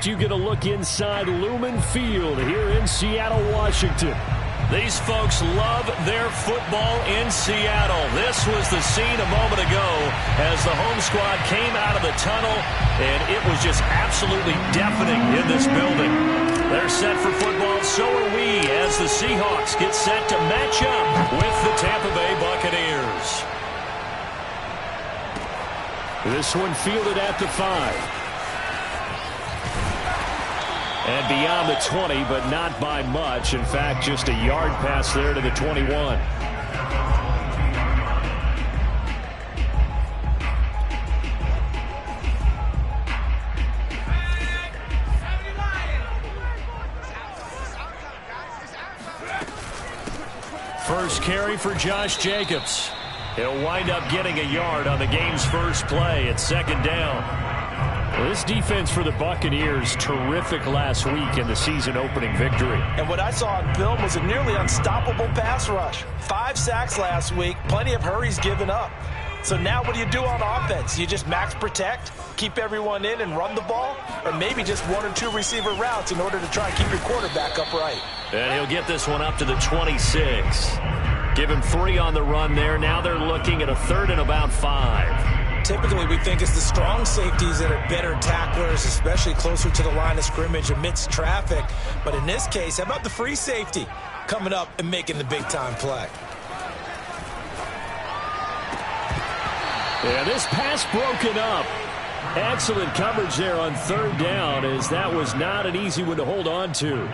Next, you get a look inside Lumen Field here in Seattle, Washington. These folks love their football in Seattle. This was the scene a moment ago as the home squad came out of the tunnel, and it was just absolutely deafening in this building. They're set for football, so are we, as the Seahawks get set to match up with the Tampa Bay Buccaneers. This one fielded at the 5. And beyond the 20, but not by much. In fact, just a yard pass there to the 21. First carry for Josh Jacobs. He'll wind up getting a yard on the game's first play at second down. Well, this defense for the Buccaneers, terrific last week in the season-opening victory. And what I saw on film was a nearly unstoppable pass rush. 5 sacks last week, plenty of hurries given up. So now what do you do on offense? You just max protect, keep everyone in and run the ball? Or maybe just 1 or 2 receiver routes in order to try and keep your quarterback upright? And he'll get this one up to the 26. Give him 3 on the run there. Now they're looking at a 3rd and about 5. Typically, we think it's the strong safeties that are better tacklers, especially closer to the line of scrimmage amidst traffic. But in this case, how about the free safety coming up and making the big-time play? Yeah, this pass broken up. Excellent coverage there on 3rd down, as that was not an easy one to hold on to.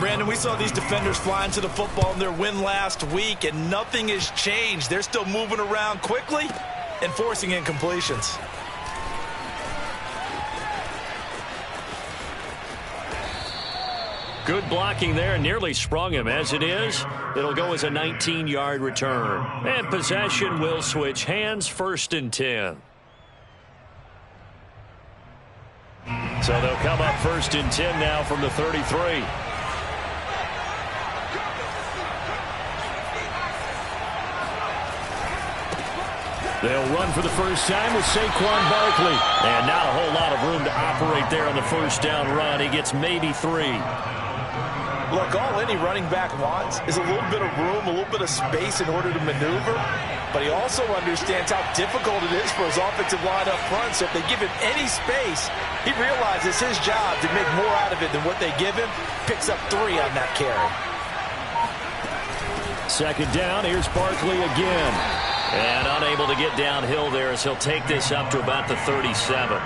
Brandon, we saw these defenders flying to the football in their win last week, and nothing has changed. They're still moving around quickly and forcing incompletions. Good blocking there, nearly sprung him. As it is, it'll go as a 19-yard return. And possession will switch hands, 1st and 10. So they'll come up 1st and 10 now from the 33. They'll run for the first time with Saquon Barkley. And not a whole lot of room to operate there on the first down run. He gets maybe 3. Look, all any running back wants is a little bit of room, a little bit of space in order to maneuver. But he also understands how difficult it is for his offensive line up front. So if they give him any space, he realizes his job to make more out of it than what they give him. Picks up 3 on that carry. Second down, here's Barkley again. And unable to get downhill there as he'll take this up to about the 37.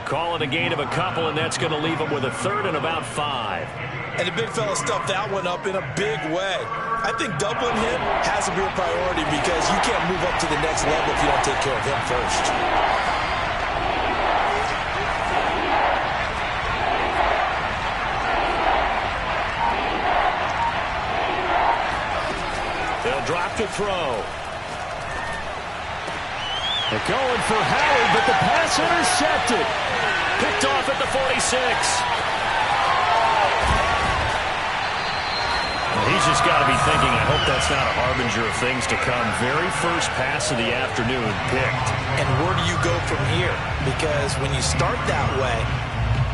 Calling a gain of a couple, and that's going to leave him with a 3rd and about 5. And the big fella stuffed that one up in a big way. I think doubling him has to be a priority because you can't move up to the next level if you don't take care of him first. They'll drop to throw. They're going for Howard, but the pass intercepted. Picked off at the 46. He's just got to be thinking, I hope that's not a harbinger of things to come. Very first pass of the afternoon picked. And where do you go from here? Because when you start that way,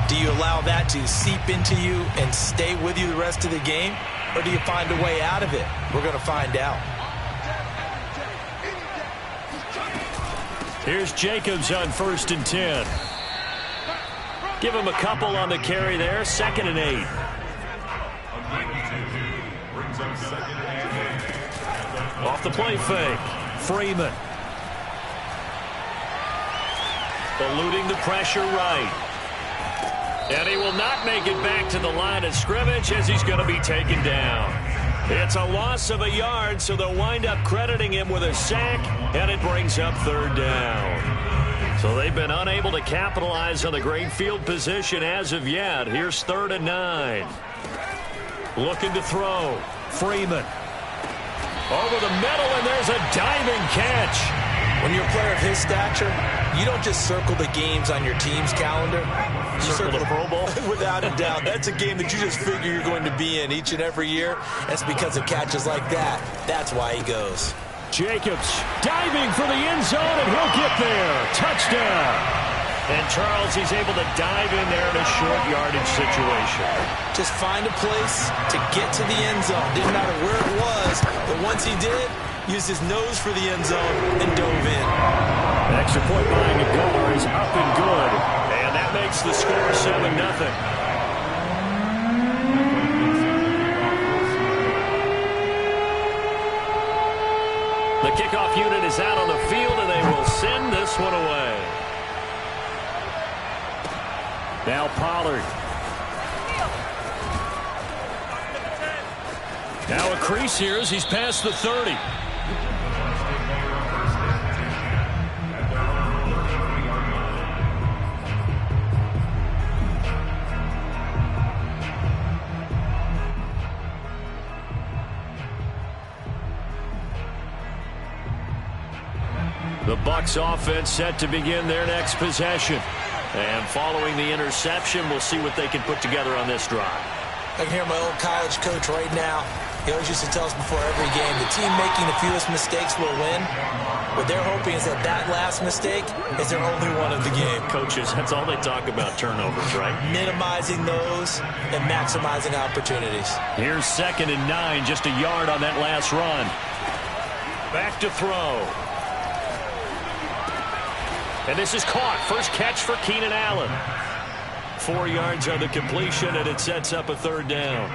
do you allow that to seep into you and stay with you the rest of the game? Or do you find a way out of it? We're going to find out. Here's Jacobs on 1st and 10. Give him a couple on the carry there. 2nd and 8. Off the play fake. Freeman. Eluding the pressure right. And he will not make it back to the line of scrimmage as he's going to be taken down. It's a loss of a yard, so they'll wind up crediting him with a sack, and it brings up 3rd down. So they've been unable to capitalize on the great field position as of yet. Here's 3rd and 9. Looking to throw. Freeman. Over the middle, and there's a diving catch. When you're a player of his stature, you don't just circle the games on your team's calendar. You circle the Pro Bowl? Without a doubt. That's a game that you just figure you're going to be in each and every year. That's because of catches like that. That's why he goes. Jacobs diving for the end zone, and he'll get there. Touchdown. And Charles, he's able to dive in there in a short yardage situation. Just find a place to get to the end zone. Didn't matter where it was, but once he did, used his nose for the end zone and dove in. The extra point line to Gar is up and good. And that makes the score 7-0. The kickoff unit is out on the field, and they will send this one away. Now Pollard. Now a crease here as he's past the 30. The Bucs offense set to begin their next possession. And following the interception, we'll see what they can put together on this drive. I can hear my old college coach right now. He always used to tell us before every game, the team making the fewest mistakes will win. What they're hoping is that that last mistake is their only one of the game. Coaches, that's all they talk about, turnovers, right? Minimizing those and maximizing opportunities. Here's 2nd and 9, just a yard on that last run. Back to throw. And this is caught. First catch for Keenan Allen. 4 yards on the completion, and it sets up a 3rd down.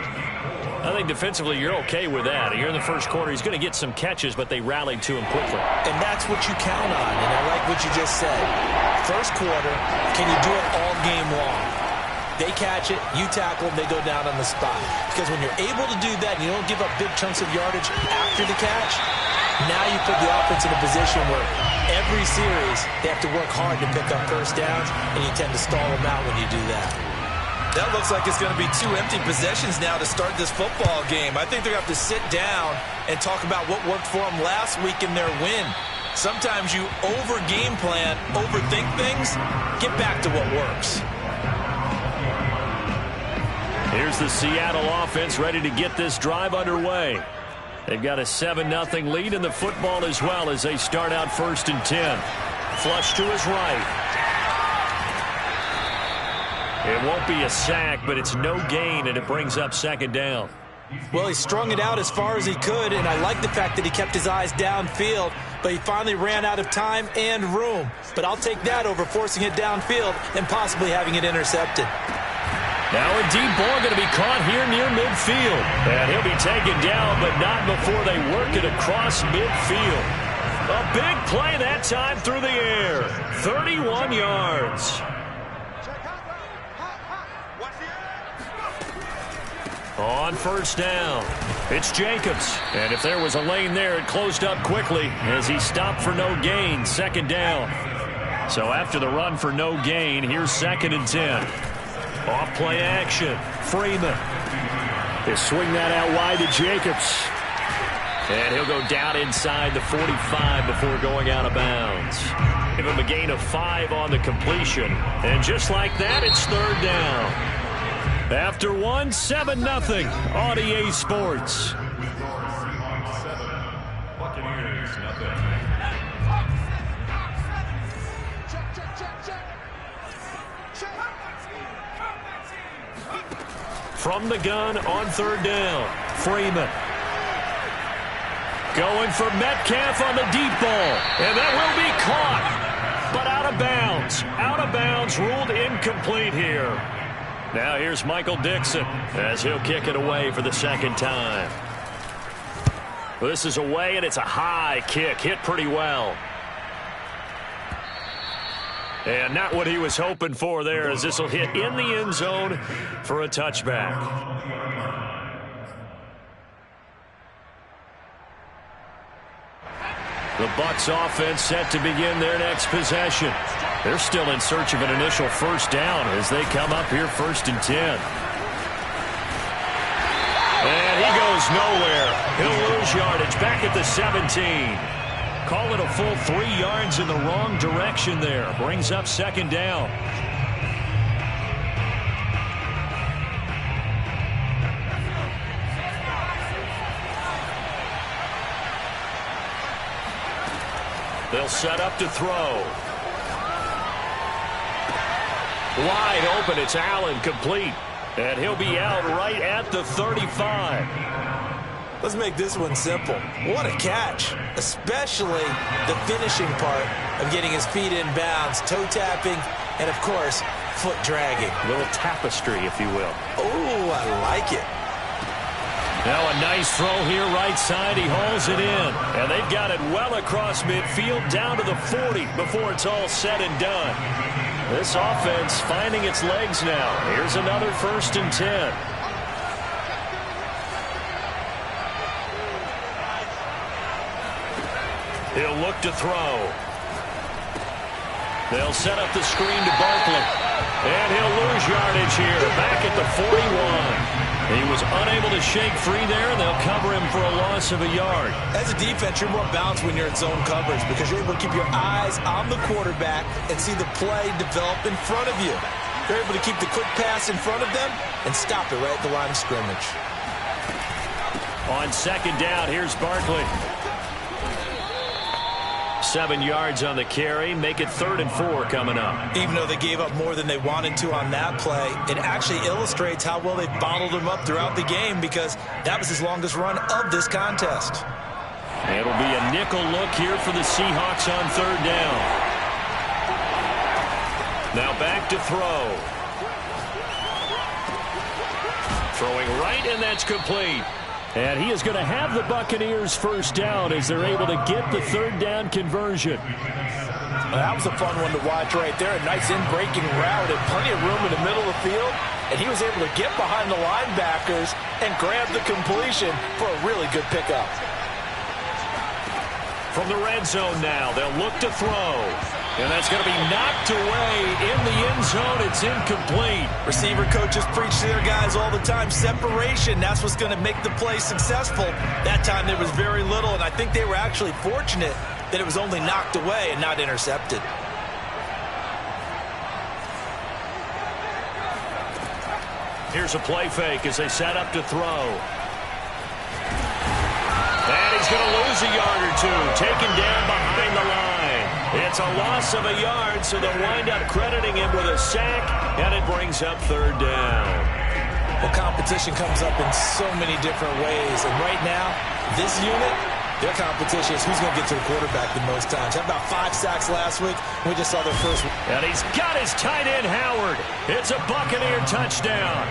I think defensively you're okay with that. Here in the first quarter, he's going to get some catches, but they rallied to him quickly. And that's what you count on, and I like what you just said. First quarter, can you do it all game long? They catch it, you tackle them, they go down on the spot. Because when you're able to do that and you don't give up big chunks of yardage after the catch, now you put the offense in a position where every series they have to work hard to pick up first downs, and you tend to stall them out when you do that. That looks like it's going to be 2 empty possessions now to start this football game. I think they're going to have to sit down and talk about what worked for them last week in their win. Sometimes you over-game plan, overthink things, get back to what works. Here's the Seattle offense ready to get this drive underway. They've got a 7-0 lead in the football as well as they start out 1st and 10. Flush to his right. It won't be a sack, but it's no gain, and it brings up 2nd down. Well, he strung it out as far as he could, and I like the fact that he kept his eyes downfield, but he finally ran out of time and room. But I'll take that over forcing it downfield and possibly having it intercepted. Now a deep ball going to be caught here near midfield. And he'll be taken down, but not before they work it across midfield. A big play that time through the air. 31 yards. On 1st down, it's Jacobs. And if there was a lane there, it closed up quickly as he stopped for no gain. 2nd down. So after the run for no gain, here's 2nd and 10. Off play action. Freeman. He'll swing that out wide to Jacobs. And he'll go down inside the 45 before going out of bounds. Give him a gain of 5 on the completion. And just like that, it's 3rd down. After 7-0 on EA Sports. From the gun on 3rd down, Freeman. Going for Metcalf on the deep ball. And that will be caught, but out of bounds. Out of bounds, ruled incomplete here. Now here's Michael Dixon as he'll kick it away for the 2nd time. This is away, and it's a high kick. Hit pretty well. And not what he was hoping for there, as this will hit in the end zone for a touchback. The Bucs offense set to begin their next possession. They're still in search of an initial 1st down as they come up here 1st and 10. And he goes nowhere. He'll lose yardage back at the 17. Call it a full 3 yards in the wrong direction there. Brings up 2nd down. They'll set up to throw. Wide open, it's Allen, complete. And he'll be out right at the 35. Let's make this one simple. What a catch, especially the finishing part of getting his feet in bounds, toe tapping, and, of course, foot dragging. A little tapestry, if you will. Oh, I like it. Now a nice throw here, right side. He hauls it in. And they've got it well across midfield, down to the 40 before it's all said and done. This offense finding its legs now. Here's another 1st and 10. He'll look to throw. They'll set up the screen to Barkley. And he'll lose yardage here, back at the 41. He was unable to shake free there, and they'll cover him for a loss of a yard. As a defense, you're more balanced when you're in zone coverage because you're able to keep your eyes on the quarterback and see the play develop in front of you. You're able to keep the quick pass in front of them and stop it right at the line of scrimmage. On 2nd down, here's Barkley. 7 yards on the carry. Make it 3rd and 4 coming up. Even though they gave up more than they wanted to on that play, it actually illustrates how well they bottled them up throughout the game because that was his longest run of this contest. It'll be a nickel look here for the Seahawks on 3rd down. Now back to throw. Throwing right, and that's complete. And he is going to have the Buccaneers 1st down as they're able to get the 3rd down conversion. That was a fun one to watch right there. A nice in-breaking route and plenty of room in the middle of the field. And he was able to get behind the linebackers and grab the completion for a really good pickup. From the red zone now, they'll look to throw. And that's going to be knocked away in the end zone. It's incomplete. Receiver coaches preach to their guys all the time. Separation, that's what's going to make the play successful. That time there was very little, and I think they were actually fortunate that it was only knocked away and not intercepted. Here's a play fake as they set up to throw. And he's going to lose a yard or two. Taken down behind the line. It's a loss of a yard, so they'll wind up crediting him with a sack, and it brings up 3rd down. Well, competition comes up in so many different ways, and right now, this unit, their competition is who's going to get to the quarterback the most times. Had about 5 sacks last week. We just saw their first one. And he's got his tight end, Howard. It's a Buccaneer touchdown.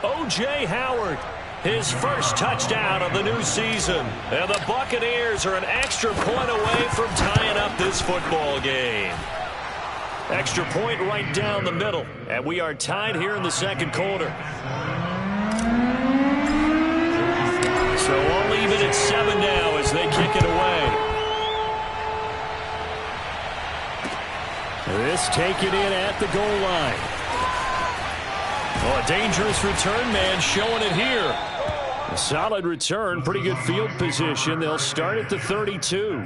O.J. Howard. His first touchdown of the new season. And the Buccaneers are an extra point away from tying up this football game. Extra point right down the middle. And we are tied here in the 2nd quarter. So we'll leave it at 7 now as they kick it away. This taken in at the goal line. Oh, a dangerous return man showing it here. A solid return, pretty good field position. They'll start at the 32.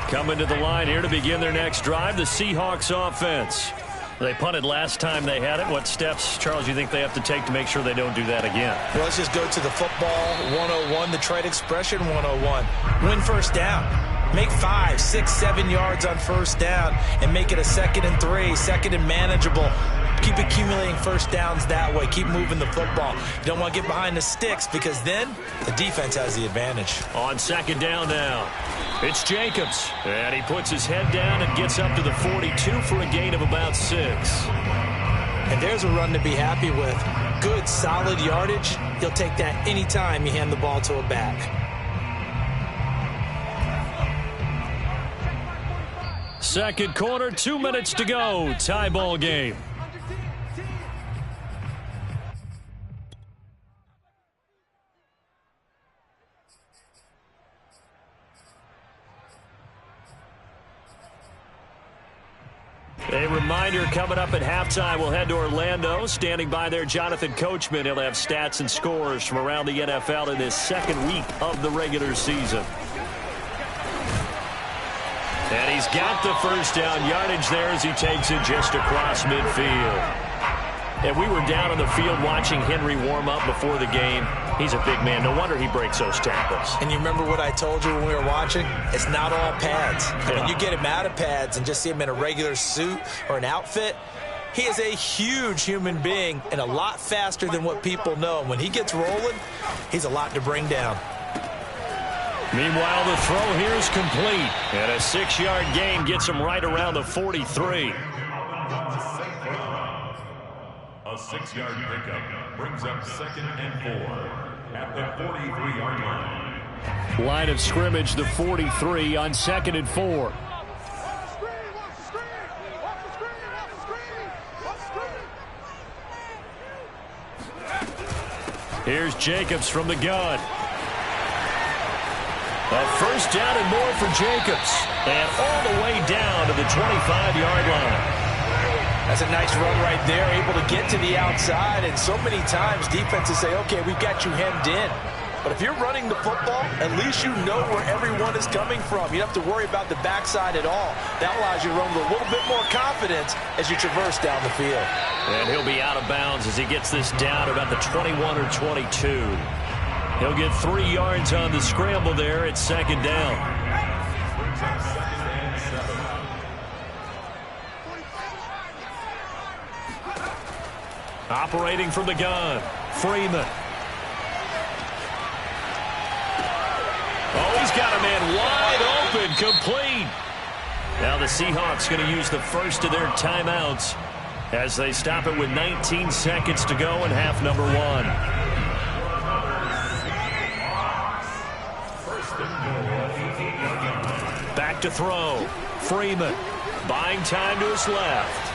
Coming to the line here to begin their next drive, the Seahawks offense. They punted last time they had it. What steps, Charles, do you think they have to take to make sure they don't do that again? Well, let's just go to the football 101, the trite expression 101. Win 1st down. Make 5, 6, 7 yards on 1st down and make it a 2nd and 3, 2nd and manageable. Keep accumulating 1st downs that way. Keep moving the football. You don't want to get behind the sticks because then the defense has the advantage. On 2nd down now, it's Jacobs. And he puts his head down and gets up to the 42 for a gain of about 6. And there's a run to be happy with. Good, solid yardage. He'll take that anytime you hand the ball to a back. 2nd quarter, 2 minutes to go. Tie ball game. A reminder coming up at halftime, we'll head to Orlando. Standing by there, Jonathan Coachman. He'll have stats and scores from around the NFL in this 2nd week of the regular season. And he's got the 1st down yardage there as he takes it just across midfield. And we were down on the field watching Henry warm up before the game. He's a big man. No wonder he breaks those tackles. And you remember what I told you when we were watching? It's not all pads. Yeah. When you get him out of pads and just see him in a regular suit or an outfit, he is a huge human being and a lot faster than what people know. When he gets rolling, he's a lot to bring down. Meanwhile, the throw here is complete. And a 6-yard gain gets him right around the 43. A 6-yard pickup brings up 2nd and 4 at the 43-yard line. Line of scrimmage, the 43 on 2nd and 4. Here's Jacobs from the gun. A first down and more for Jacobs. And all the way down to the 25-yard line. That's a nice run right there, able to get to the outside. And so many times defenses say, okay, we've got you hemmed in. But if you're running the football, at least you know where everyone is coming from. You don't have to worry about the backside at all. That allows you to run with a little bit more confidence as you traverse down the field. And he'll be out of bounds as he gets this down about the 21 or 22. He'll get 3 yards on the scramble there at 2nd down. Operating from the gun, Freeman. Oh, he's got a man wide open, complete. Now the Seahawks going to use the first of their timeouts as they stop it with 19 seconds to go in half number 1. Back to throw. Freeman buying time to his left.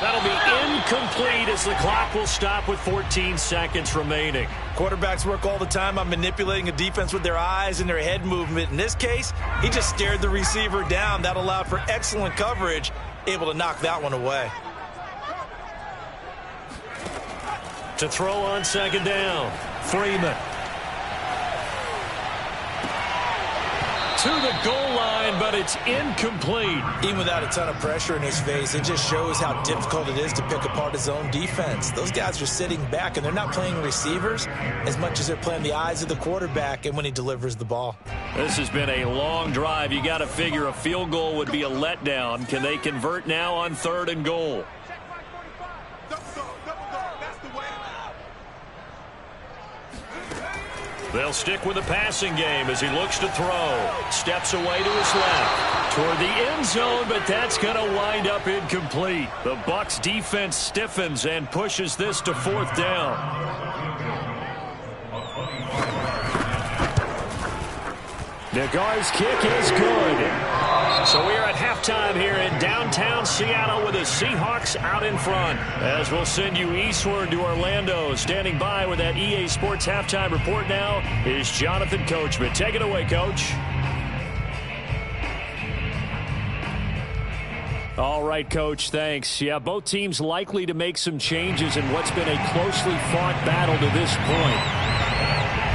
That'll be incomplete as the clock will stop with 14 seconds remaining. Quarterbacks work all the time on manipulating a defense with their eyes and their head movement. In this case, he just stared the receiver down. That allowed for excellent coverage, able to knock that one away. To throw on 2nd down, Freeman. To the goal line, but it's incomplete. Even without a ton of pressure in his face, it just shows how difficult it is to pick apart his own defense. Those guys are sitting back, and they're not playing receivers as much as they're playing the eyes of the quarterback and when he delivers the ball. This has been a long drive. You got to figure a field goal would be a letdown. Can they convert now on 3rd and goal? They'll stick with the passing game as he looks to throw. Steps away to his left. Toward the end zone, but that's going to wind up incomplete. The Bucs defense stiffens and pushes this to 4th down. Nagar's kick is good. So we are at halftime here in downtown Seattle with the Seahawks out in front. As we'll send you eastward to Orlando. Standing by with that EA Sports halftime report now is Jonathan Coachman. Take it away, Coach. All right, Coach, thanks. Yeah, both teams likely to make some changes in what's been a closely fought battle to this point.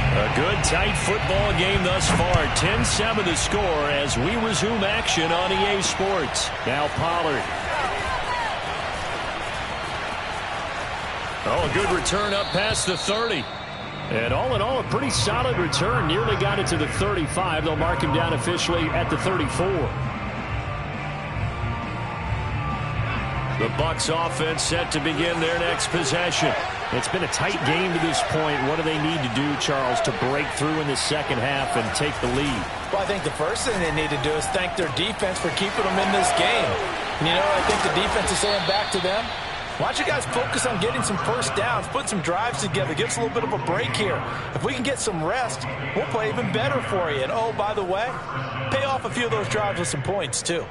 A good, tight football game thus far. 10-7 the score as we resume action on EA Sports. Now Pollard. Oh, a good return up past the 30. And all in all, a pretty solid return. Nearly got it to the 35. They'll mark him down officially at the 34. The Bucs offense set to begin their next possession. It's been a tight game to this point. What do they need to do, Charles, to break through in the second half and take the lead? Well, I think the first thing they need to do is thank their defense for keeping them in this game. And, you know, I think the defense is saying back to them, why don't you guys focus on getting some first downs, put some drives together, give us a little bit of a break here. If we can get some rest, we'll play even better for you. And, oh, by the way, pay off a few of those drives with some points, too.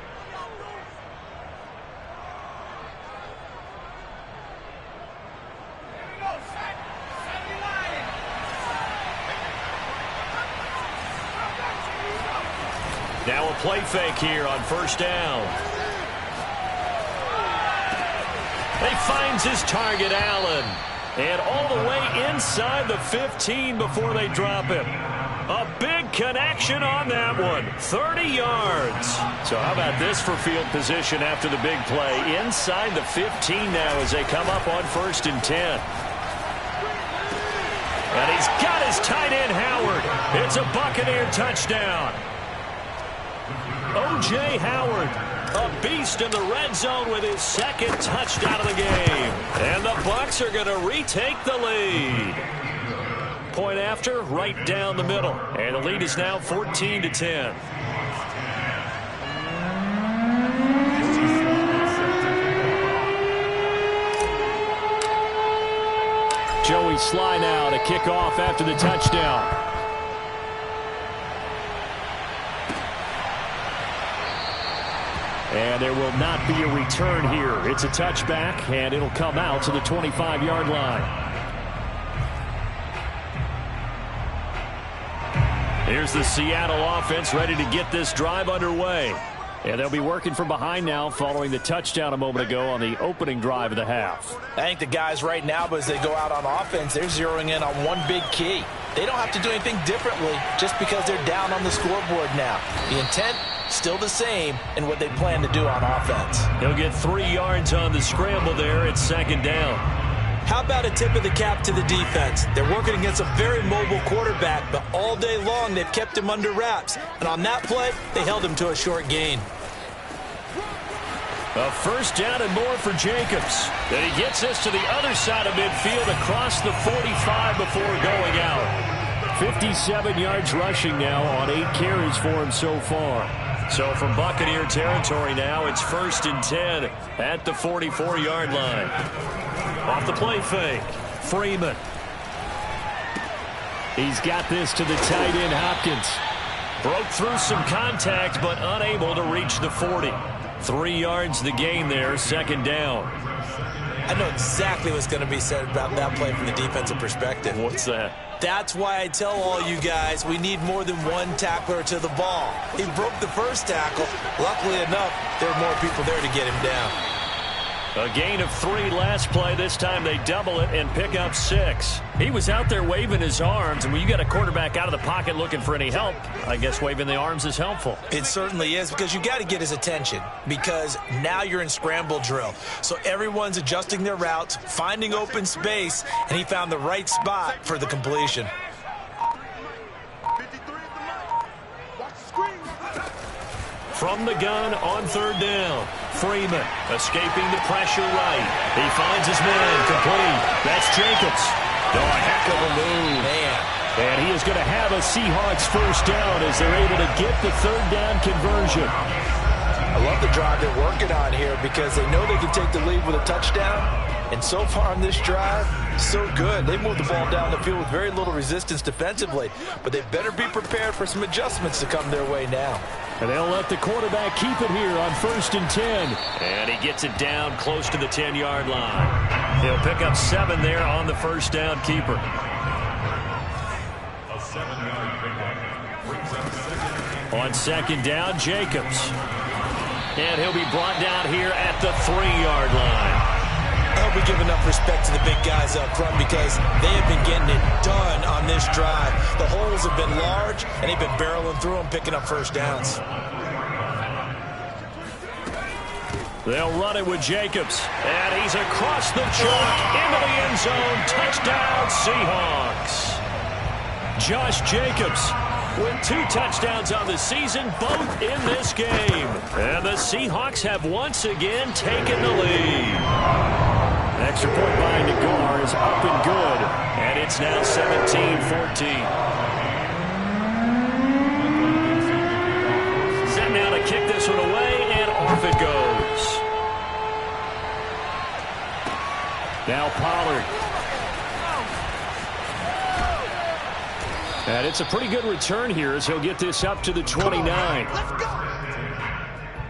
Now a play fake here on first down. He finds his target, Allen. And all the way inside the 15 before they drop him. A big connection on that one. 30 yards. So how about this for field position after the big play? Inside the 15 now as they come up on 1st and 10. And he's got his tight end, Howard. It's a Buccaneer touchdown. O.J. Howard, a beast in the red zone with his 2nd touchdown of the game. And the Bucs are going to retake the lead. Point after, right down the middle. And the lead is now 14-10. Joey Sly now to kick off after the touchdown. And there will not be a return here. It's a touchback, and it'll come out to the 25-yard line. Here's the Seattle offense ready to get this drive underway. And they'll be working from behind now following the touchdown a moment ago on the opening drive of the half. I think the guys right now, as they go out on offense, they're zeroing in on one big key. They don't have to do anything differently just because they're down on the scoreboard now. The intent, still the same in what they plan to do on offense. He'll get 3 yards on the scramble there. It's 2nd down. How about a tip of the cap to the defense? They're working against a very mobile quarterback, but all day long they've kept him under wraps. And on that play, they held him to a short gain. A 1st down and more for Jacobs. Then he gets this to the other side of midfield across the 45 before going out. 57 yards rushing now on 8 carries for him so far. So from Buccaneer territory now, it's 1st and 10 at the 44-yard line. Off the play fake, Freeman. He's got this to the tight end, Hopkins. Broke through some contact, but unable to reach the 40. 3 yards the gain there, 2nd down. I know exactly what's going to be said about that play from the defensive perspective. What's that? That's why I tell all you guys we need more than one tackler to the ball. He broke the 1st tackle. Luckily enough, there were more people there to get him down. A gain of 3 last play. This time they double it and pick up 6. He was out there waving his arms, and when you got a quarterback out of the pocket looking for any help, I guess waving the arms is helpful. It certainly is, because you got to get his attention, because now you're in scramble drill. So everyone's adjusting their routes, finding open space, and he found the right spot for the completion. From the gun on 3rd down. Freeman escaping the pressure right. He finds his man complete. That's Jacobs. Oh, a heck of a move. Man. And he is going to have a Seahawks 1st down as they're able to get the 3rd down conversion. I love the drive they're working on here because they know they can take the lead with a touchdown. And so far on this drive, so good. They moved the ball down the field with very little resistance defensively. But they better be prepared for some adjustments to come their way now. And they'll let the quarterback keep it here on 1st and 10. And he gets it down close to the 10-yard line. He'll pick up 7 there on the 1st down keeper. A 7-yard pickup. On 2nd down, Jacobs. And he'll be brought down here at the 3-yard line. I hope we give enough respect to the big guys up front because they have been getting it done on this drive. The holes have been large, and they've been barreling through them, picking up 1st downs. They'll run it with Jacobs. And he's across the chalk into the end zone. Touchdown, Seahawks. Josh Jacobs with 2 touchdowns on the season, both in this game. And the Seahawks have once again taken the lead. Extra point by Nagar is up and good. And it's now 17-14. Set now to kick this one away, and off it goes. Now Pollard. And it's a pretty good return here as he'll get this up to the 29. Let's go.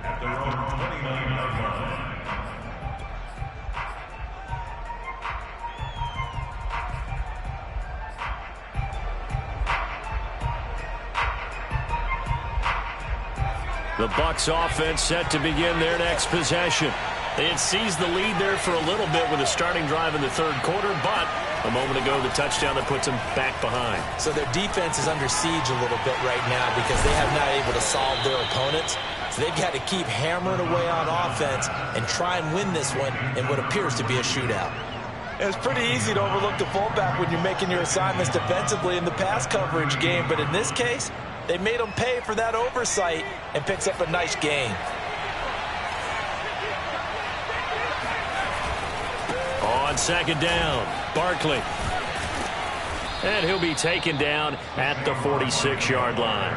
At their own 29-yard line. The Bucs offense set to begin their next possession. It seized the lead there for a little bit with a starting drive in the third quarter, but a moment ago, the touchdown that puts them back behind. So their defense is under siege a little bit right now because they have not able to solve their opponents. So they've got to keep hammering away on offense and try and win this one in what appears to be a shootout. It's pretty easy to overlook the fullback when you're making your assignments defensively in the pass coverage game, but in this case, they made him pay for that oversight and picks up a nice gain. On second down, Barkley. And he'll be taken down at the 46-yard line.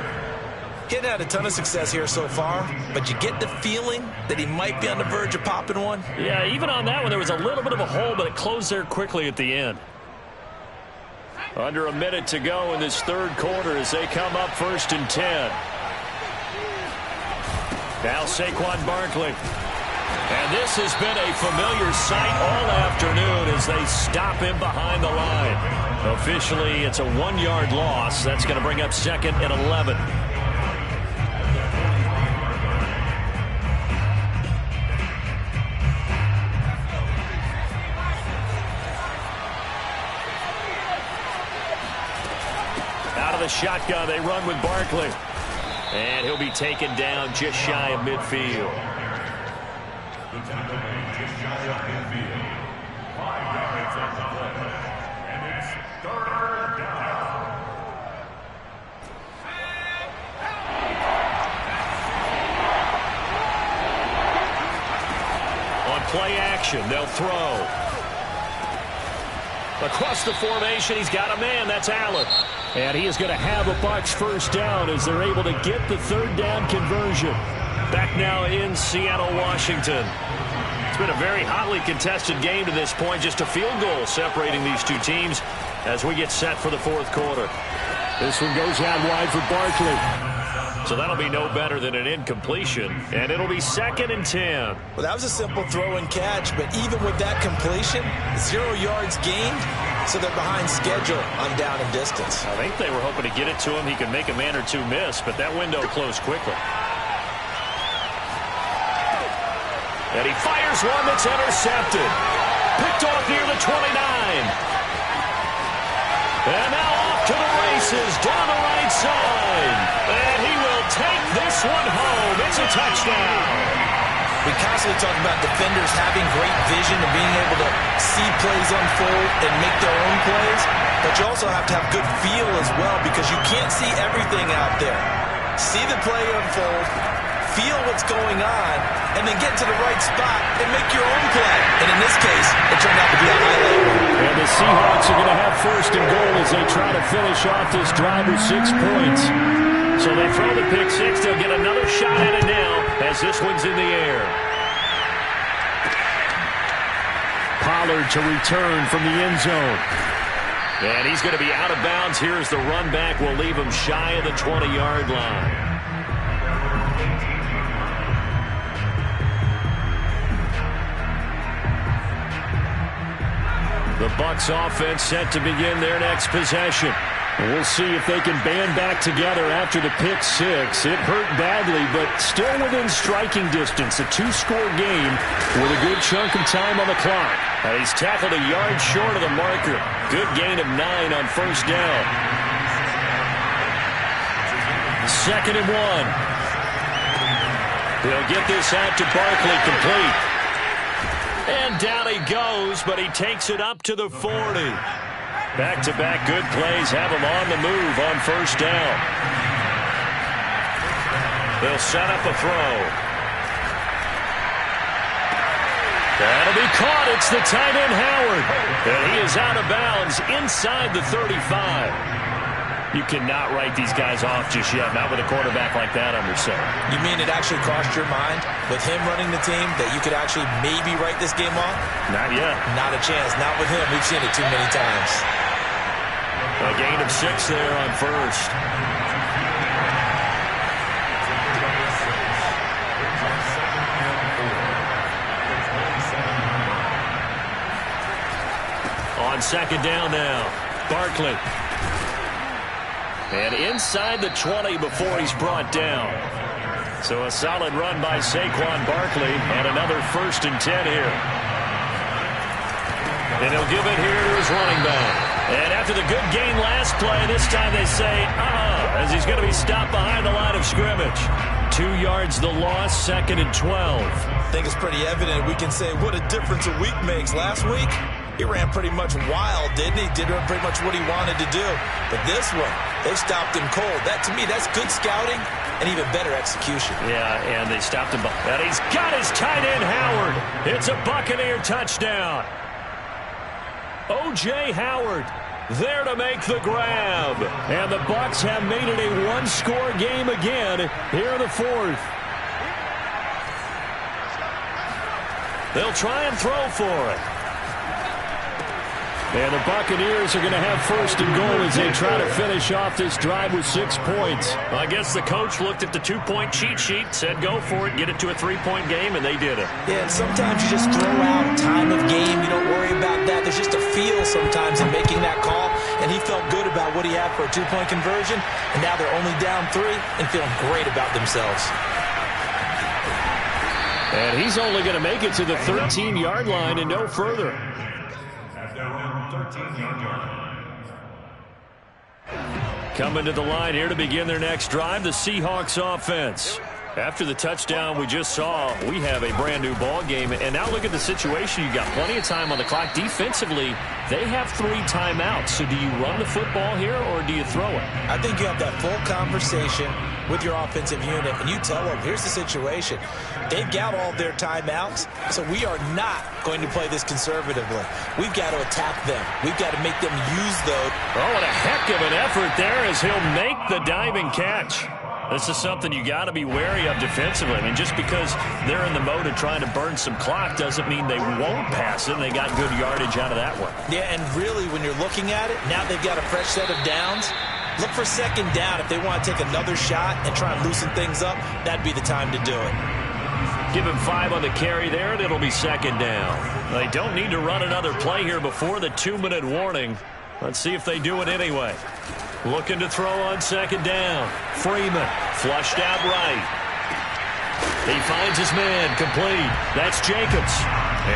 He hadn't had a ton of success here so far, but you get the feeling that he might be on the verge of popping one. Yeah, even on that one, there was a little bit of a hole, but it closed there quickly at the end. Under a minute to go in this third quarter as they come up 1st and 10. Now Saquon Barkley. And this has been a familiar sight all afternoon as they stop him behind the line. Officially, it's a 1-yard loss. That's going to bring up 2nd and 11. Out of the shotgun, they run with Barkley. And he'll be taken down just shy of midfield. The tackle just shy of midfield. 5 yards on the play. And it's 3rd down. On play action, they'll throw. Across the formation, he's got a man. That's Allen. And he is going to have a Bucs first down as they're able to get the 3rd down conversion. Back now in Seattle, Washington. It's been a very hotly contested game to this point. Just a field goal separating these two teams as we get set for the 4th quarter. This one goes out wide for Barkley. So that'll be no better than an incompletion. And it'll be 2nd and 10. Well, that was a simple throw and catch, but even with that completion, 0 yards gained, so they're behind schedule on down and distance. I think they were hoping to get it to him. He could make a man or two miss, but that window closed quickly. And he fires one that's intercepted. Picked off near the 29. And now off to the races down the right side. And he will take this one home. It's a touchdown. We constantly talk about defenders having great vision and being able to see plays unfold and make their own plays. But you also have to have good feel as well because you can't see everything out there. See the play unfold, feel what's going on, and then get to the right spot and make your own play. And in this case, it turned out to be a highlight. And the Seahawks are going to have 1st and goal as they try to finish off this drive with 6 points. So they throw the pick 6. They'll get another shot at it now as this one's in the air. Pollard to return from the end zone. And he's going to be out of bounds. Here's the run back. We'll leave him shy of the 20-yard line. The Bucs offense set to begin their next possession. We'll see if they can band back together after the pick 6. It hurt badly, but still within striking distance. A 2-score game with a good chunk of time on the clock. And he's tackled a yard short of the marker. Good gain of 9 on 1st down. 2nd and 1. They'll get this out to Barkley complete. And down he goes, but he takes it up to the 40. Back-to-back good plays have him on the move on 1st down. They'll set up a throw. That'll be caught. It's the tight end, Howard. And he is out of bounds inside the 35. You cannot write these guys off just yet, not with a quarterback like that under center. You mean it actually crossed your mind with him running the team that you could actually maybe write this game off? Not yet. Not a chance. Not with him. We've seen it too many times. A gain of 6 there on 1st. On 2nd down now, Barkley. And inside the 20 before he's brought down. So a solid run by Saquon Barkley and another 1st and 10 here. And he'll give it here to his running back. And after the good gain last play, this time they say, as he's going to be stopped behind the line of scrimmage. 2 yards the loss, 2nd and 12. I think it's pretty evident. We can say what a difference a week makes. Last week, he ran pretty much wild, didn't he? Did pretty much what he wanted to do. But this one, they stopped him cold. That, to me, that's good scouting and even better execution. Yeah, and they stopped him. And he's got his tight end, Howard. It's a Buccaneer touchdown. O.J. Howard there to make the grab. And the Bucs have made it a one-score game again here in the 4th. They'll try and throw for it. And the Buccaneers are going to have 1st and goal as they try to finish off this drive with 6 points. I guess the coach looked at the 2-point cheat sheet, said go for it, get it to a 3-point game, and they did it. Yeah, and sometimes you just throw out time of game. You don't worry about that. There's just a feel sometimes in making that call, and he felt good about what he had for a 2-point conversion, and now they're only down 3 and feeling great about themselves. And he's only going to make it to the 13-yard line and no further. Coming to the line here to begin their next drive, the Seahawks offense. After the touchdown we just saw, we have a brand new ball game. And now look at the situation. You've got plenty of time on the clock. Defensively, they have 3 timeouts. So do you run the football here or do you throw it? I think you have that full conversation with your offensive unit, and you tell them, here's the situation. They've got all their timeouts, so we are not going to play this conservatively. We've got to attack them. We've got to make them use those. Oh, what a heck of an effort there as he'll make the diving catch. This is something you got to be wary of defensively. I mean, just because they're in the mode of trying to burn some clock doesn't mean they won't pass it. They got good yardage out of that one. Yeah, and really, when you're looking at it, now they've got a fresh set of downs. Look for 2nd down. If they want to take another shot and try and loosen things up, that'd be the time to do it. Give him 5 on the carry there, and it'll be 2nd down. They don't need to run another play here before the 2-minute warning. Let's see if they do it anyway. Looking to throw on 2nd down. Freeman flushed out right. He finds his man complete. That's Jacobs.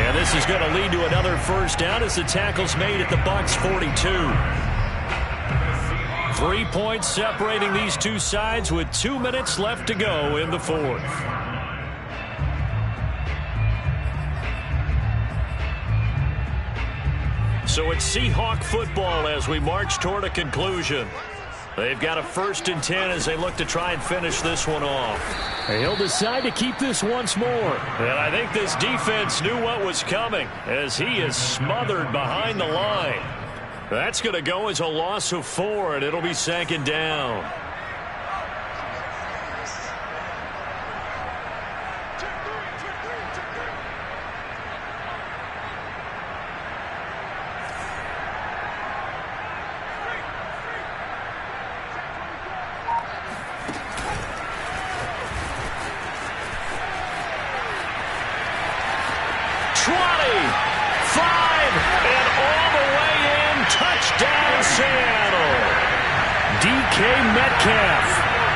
And this is going to lead to another 1st down as the tackle's made at the Bucs 42. 3 points separating these two sides with 2 minutes left to go in the 4th. So it's Seahawk football as we march toward a conclusion. They've got a 1st and 10 as they look to try and finish this one off. He'll decide to keep this once more. And I think this defense knew what was coming as he is smothered behind the line. That's going to go as a loss of 4, and it'll be 2nd down.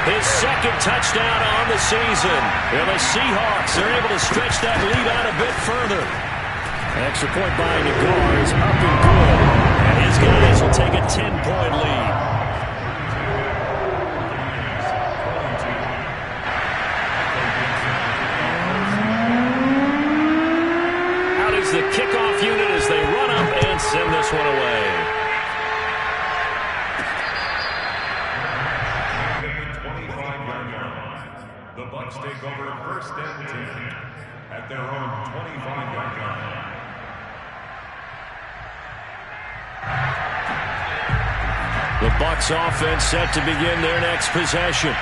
His 2nd touchdown on the season. And the Seahawks are able to stretch that lead out a bit further. Extra point by Nagar is up and good. And his guys will take a 10-point lead. Out is the kickoff unit as they run up and send this one away. Take over 1st and 10 at their own 25-yard line. The Bucs offense set to begin their next possession.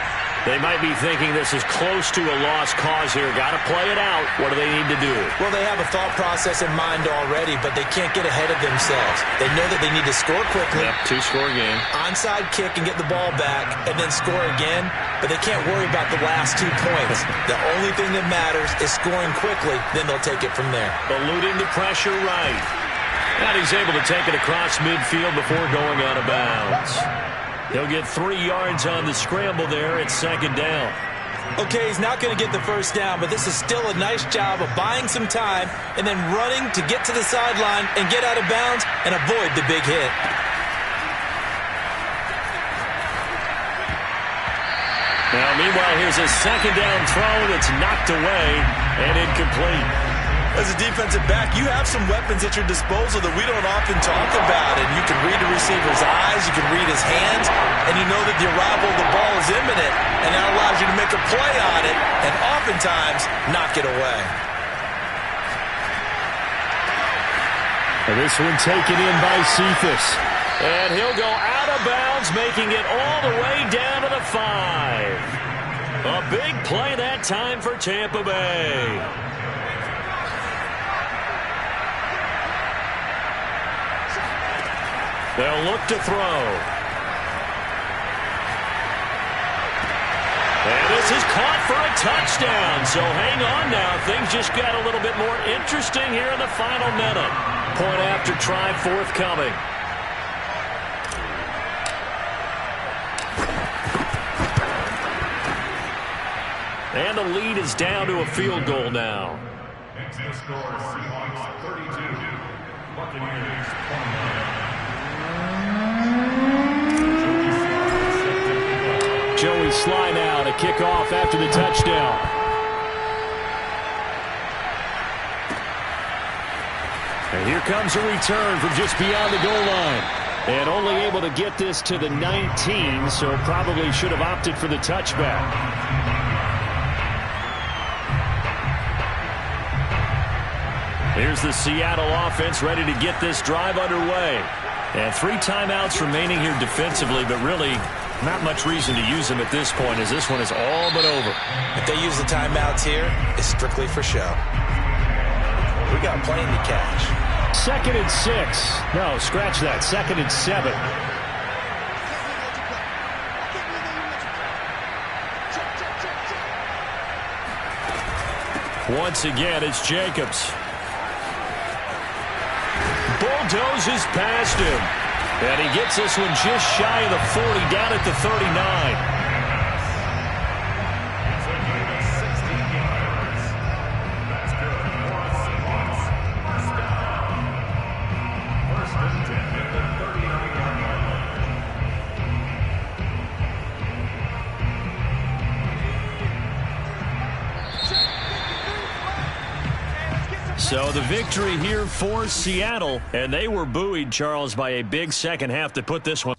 They might be thinking this is close to a lost cause here. Got to play it out. What do they need to do? Well, they have a thought process in mind already, but they can't get ahead of themselves. They know that they need to score quickly. Yep, 2-score game. Onside kick and get the ball back and then score again, but they can't worry about the last 2 points. The only thing that matters is scoring quickly, then they'll take it from there. Eluding the pressure right. And he's able to take it across midfield before going out of bounds. He'll get 3 yards on the scramble there at 2nd down. Okay, he's not going to get the first down, but this is still a nice job of buying some time and then running to get to the sideline and get out of bounds and avoid the big hit. Now, meanwhile, here's a second down throw that's knocked away and incomplete. As a defensive back, you have some weapons at your disposal that we don't often talk about. And you can read the receiver's eyes, you can read his hands, and you know that the arrival of the ball is imminent. And that allows you to make a play on it and oftentimes knock it away. And this one taken in by Cephas. And he'll go out of bounds, making it all the way down to the 5. A big play that time for Tampa Bay. They'll look to throw. And this is caught for a touchdown. So hang on now. Things just got a little bit more interesting here in the final minute. Point after try forthcoming. And the lead is down to a field goal now. Exit score, Seahawks 32, Buccaneers 29. Joey Sly now to kick off after the touchdown. And here comes a return from just beyond the goal line. And only able to get this to the 19, so probably should have opted for the touchback. Here's the Seattle offense ready to get this drive underway. And 3 timeouts remaining here defensively, but really not much reason to use them at this point as this one is all but over. If they use the timeouts here, it's strictly for show. We got a plane to catch. 2nd and 6. No, scratch that. 2nd and 7. Once again, it's Jacobs. Bulldozes past him. And he gets this one just shy of the 40, down at the 39. So the victory here for Seattle, and they were buoyed, Charles, by a big second half to put this one.